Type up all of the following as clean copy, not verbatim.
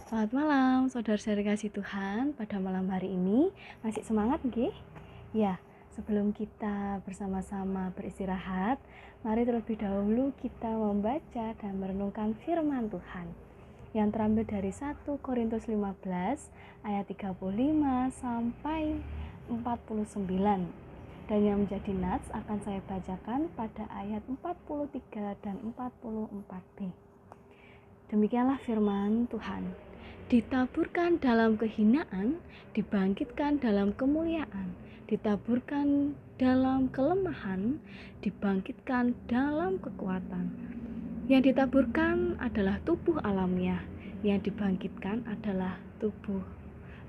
Selamat malam, saudara-saudara kasih Tuhan. Pada malam hari ini masih semangat nggih? Ya, sebelum kita bersama-sama beristirahat, mari terlebih dahulu kita membaca dan merenungkan firman Tuhan yang terambil dari 1 Korintus 15 ayat 35 sampai 49. Dan yang menjadi nats akan saya bacakan pada ayat 43 dan 44b. Demikianlah firman Tuhan. Ditaburkan dalam kehinaan, dibangkitkan dalam kemuliaan. Ditaburkan dalam kelemahan, dibangkitkan dalam kekuatan. Yang ditaburkan adalah tubuh alamiah, yang dibangkitkan adalah tubuh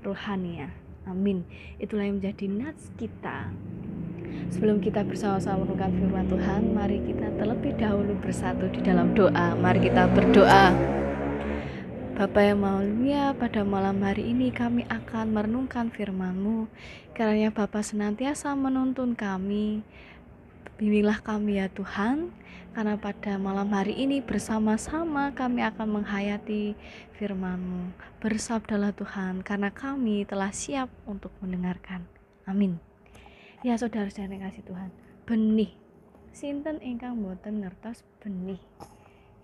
rohania. Amin. Itulah yang menjadi nats kita. Sebelum kita bersama-sama merenungkan firman Tuhan, mari kita terlebih dahulu bersatu di dalam doa. Mari kita berdoa. Bapa yang mulia, pada malam hari ini kami akan merenungkan firman-Mu. Kiranya Bapa senantiasa menuntun kami. Bimbinglah kami ya Tuhan, karena pada malam hari ini bersama-sama kami akan menghayati firman-Mu. Bersabdalah Tuhan, karena kami telah siap untuk mendengarkan. Amin. Ya saudara-saudara yang kasih Tuhan, benih. Sinten ingkang boten ngertos benih.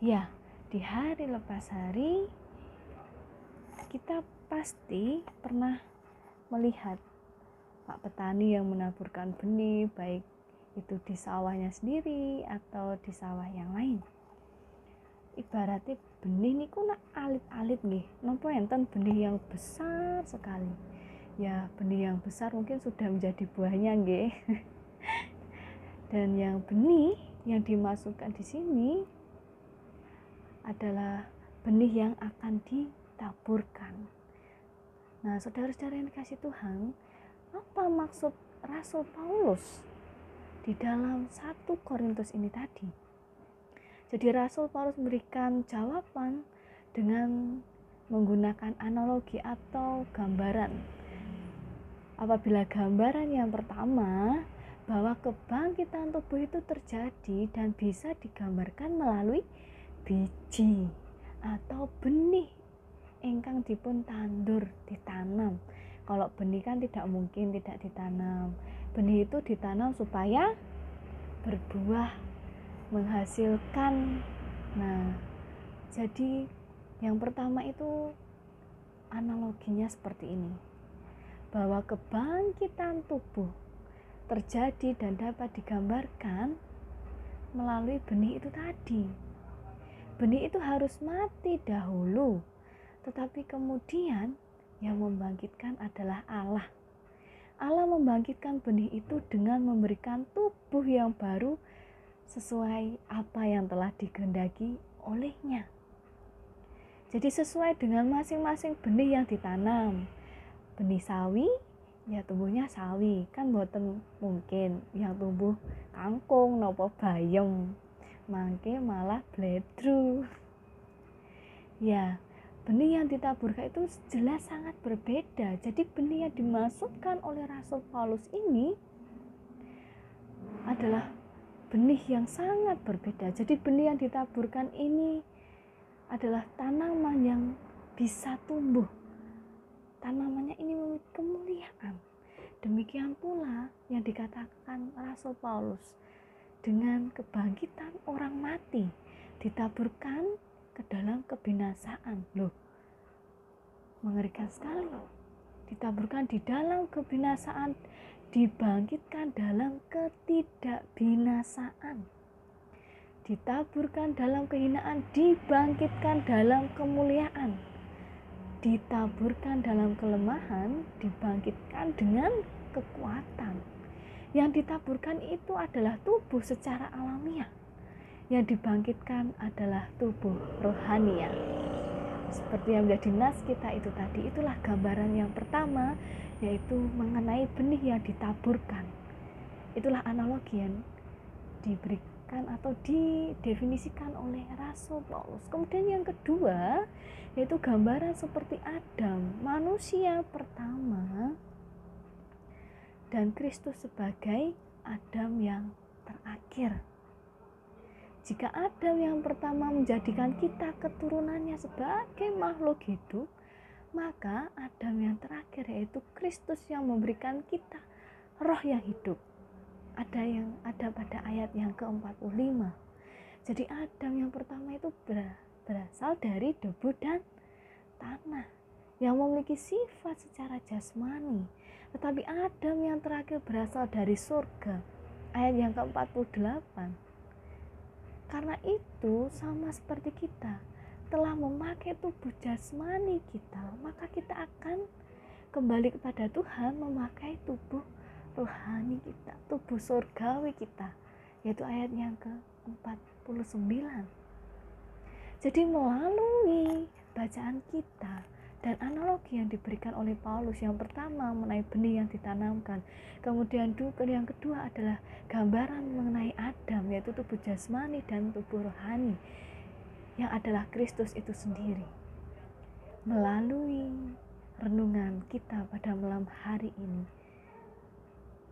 Ya, di hari lepas hari kita pasti pernah melihat Pak petani yang menaburkan benih, baik itu di sawahnya sendiri atau di sawah yang lain. Ibaratnya benih niku nak alit-alit nggih, napa enten benih yang besar sekali. Ya, benih yang besar mungkin sudah menjadi buahnya nggih. Dan yang benih yang dimasukkan di sini adalah benih yang akan ditaburkan. Nah, saudara-saudara yang dikasih Tuhan, apa maksud Rasul Paulus di dalam 1 Korintus ini tadi? Jadi Rasul Paulus memberikan jawaban dengan menggunakan analogi atau gambaran. Apabila gambaran yang pertama, bahwa kebangkitan tubuh itu terjadi dan bisa digambarkan melalui biji atau benih ingkang dipun tandur, ditanam. Kalau benih kan tidak mungkin tidak ditanam. Benih itu ditanam supaya berbuah, menghasilkan. Nah, jadi yang pertama itu analoginya seperti ini, bahwa kebangkitan tubuh terjadi dan dapat digambarkan melalui benih itu tadi. Benih itu harus mati dahulu, tetapi kemudian yang membangkitkan adalah Allah. Allah membangkitkan benih itu dengan memberikan tubuh yang baru sesuai apa yang telah dikehendaki olehnya. Jadi sesuai dengan masing-masing benih yang ditanam. Benih sawi, ya tumbuhnya sawi, kan boten mungkin yang tumbuh kangkung nopo bayem, mangke malah bledru. Ya, benih yang ditaburkan itu jelas sangat berbeda. Jadi benih yang dimaksudkan oleh Rasul Paulus ini adalah benih yang sangat berbeda. Jadi benih yang ditaburkan ini adalah tanaman yang bisa tumbuh. Tanamannya ini memiliki kemuliaan. Demikian pula yang dikatakan Rasul Paulus dengan kebangkitan orang mati ditaburkan ke dalam kebinasaan. Loh, mengerikan sekali. Ditaburkan di dalam kebinasaan, dibangkitkan dalam ketidakbinasaan. Ditaburkan dalam kehinaan, dibangkitkan dalam kemuliaan. Ditaburkan dalam kelemahan, dibangkitkan dengan kekuatan. Yang ditaburkan itu adalah tubuh secara alamiah. Yang dibangkitkan adalah tubuh rohania. Seperti yang menjadi nas kita itu tadi, itulah gambaran yang pertama, yaitu mengenai benih yang ditaburkan. Itulah analogi yang diberikan atau didefinisikan oleh Rasul Paulus. Kemudian yang kedua, yaitu gambaran seperti Adam, manusia pertama, dan Kristus sebagai Adam yang terakhir. Jika Adam yang pertama menjadikan kita keturunannya sebagai makhluk hidup, Maka Adam yang terakhir, yaitu Kristus yang memberikan kita roh yang hidup. Ada pada ayat yang ke-45. Jadi Adam yang pertama itu berasal dari debu dan tanah, yang memiliki sifat secara jasmani. Tetapi Adam yang terakhir berasal dari surga, ayat yang ke-48. Karena itu sama seperti kita telah memakai tubuh jasmani kita, maka kita akan kembali kepada Tuhan memakai tubuh rohani kita, tubuh surgawi kita, yaitu ayat yang ke-49. Jadi melalui bacaan kita dan analogi yang diberikan oleh Paulus, yang pertama mengenai benih yang ditanamkan, kemudian yang kedua adalah gambaran mengenai Adam, yaitu tubuh jasmani dan tubuh rohani yang adalah Kristus itu sendiri. Melalui renungan kita pada malam hari ini,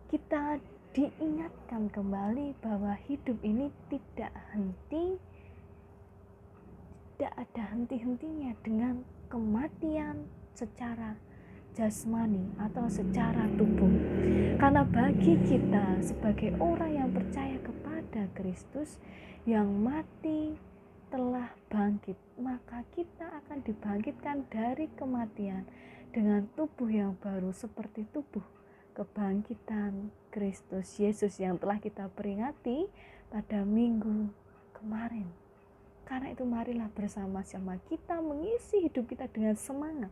kita diingatkan kembali bahwa hidup ini tidak ada henti-hentinya dengan kematian secara jasmani atau secara tubuh. Karena bagi kita sebagai orang yang percaya kepada Kristus yang mati telah bangkit, maka kita akan dibangkitkan dari kematian dengan tubuh yang baru seperti tubuh kebangkitan Kristus Yesus yang telah kita peringati pada minggu kemarin. Karena itu marilah bersama-sama kita mengisi hidup kita dengan semangat,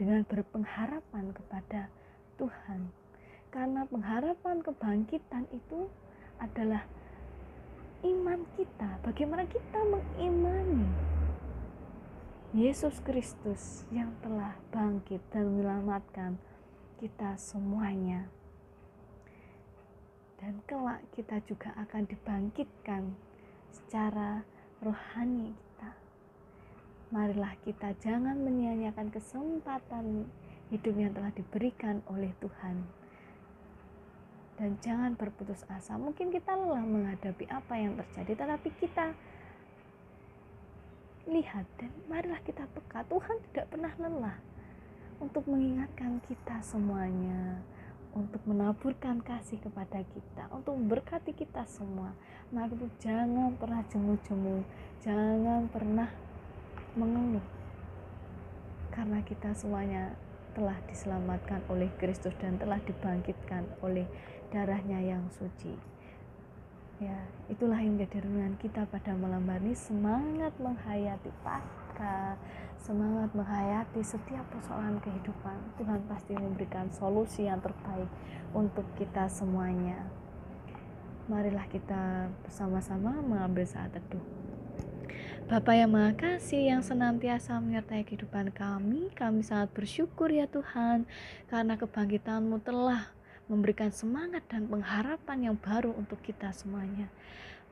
dengan berpengharapan kepada Tuhan. Karena pengharapan kebangkitan itu adalah iman kita, bagaimana kita mengimani Yesus Kristus yang telah bangkit dan menyelamatkan kita semuanya. Dan kelak kita juga akan dibangkitkan secara rohani kita. Marilah kita jangan menyia-nyiakan kesempatan hidup yang telah diberikan oleh Tuhan. Dan jangan berputus asa. Mungkin kita lelah menghadapi apa yang terjadi, tetapi kita lihat dan marilah kita peka. Tuhan tidak pernah lelah untuk mengingatkan kita semuanya, untuk menaburkan kasih kepada kita, untuk memberkati kita semua. Maka itu jangan pernah jemu-jemu, jangan pernah mengeluh, karena kita semuanya telah diselamatkan oleh Kristus dan telah dibangkitkan oleh darahnya yang suci. Ya, itulah yang menjadi renungan kita pada malam hari ini. Semangat menghayati Paskah, semangat menghayati setiap persoalan kehidupan. Tuhan pasti memberikan solusi yang terbaik untuk kita semuanya. Marilah kita bersama-sama mengambil saat teduh. Bapa yang Maha Kasih, yang senantiasa menyertai kehidupan kami sangat bersyukur ya Tuhan, karena kebangkitan-Mu telah memberikan semangat dan pengharapan yang baru untuk kita semuanya.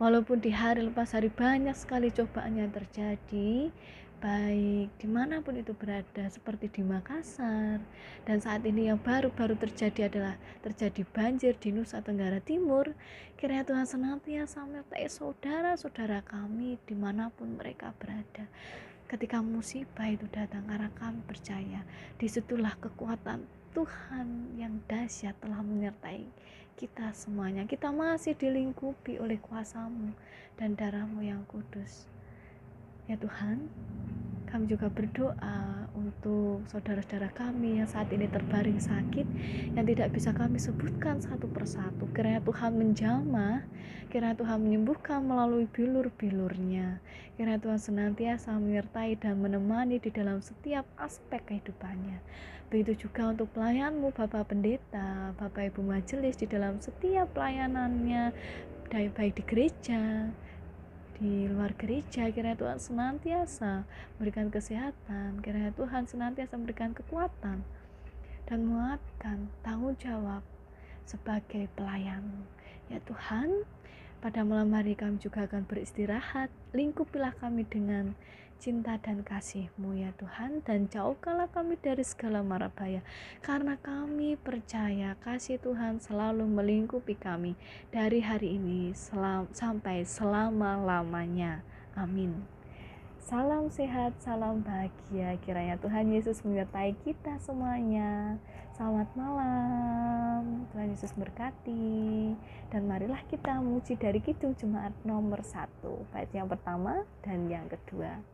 Walaupun di hari lepas hari banyak sekali cobaan yang terjadi, baik dimanapun itu berada, seperti di Makassar, dan saat ini yang baru-baru terjadi adalah terjadi banjir di Nusa Tenggara Timur. Kiranya Tuhan senantiasa menyertai saudara-saudara kami dimanapun mereka berada. Ketika musibah itu datang, karena kami percaya disitulah kekuatan Tuhan yang dahsyat telah menyertai kita semuanya. Kita masih dilingkupi oleh kuasa-Mu dan darah-Mu yang kudus. Ya Tuhan, kami juga berdoa untuk saudara-saudara kami yang saat ini terbaring sakit, yang tidak bisa kami sebutkan satu persatu. Kiranya Tuhan menjamah, kiranya Tuhan menyembuhkan melalui bilur-bilurnya. Kiranya Tuhan senantiasa menyertai dan menemani di dalam setiap aspek kehidupannya. Begitu juga untuk pelayan-Mu, Bapak Pendeta, Bapak Ibu Majelis, di dalam setiap pelayanannya, baik di gereja, di luar gereja. Kiranya Tuhan senantiasa memberikan kesehatan, kiranya Tuhan senantiasa memberikan kekuatan dan menguatkan tanggung jawab sebagai pelayan. Ya Tuhan, pada malam hari kami juga akan beristirahat. Lingkupilah kami dengan cinta dan kasih-Mu ya Tuhan, dan jauhkanlah kami dari segala mara bahaya, karena kami percaya kasih Tuhan selalu melingkupi kami dari hari ini sampai selama-lamanya. Amin. Salam sehat, salam bahagia. Kiranya Tuhan Yesus menyertai kita semuanya. Selamat malam. Tuhan Yesus berkati. Dan marilah kita memuji dari Kidung Jemaat nomor 1, bait yang pertama dan yang kedua.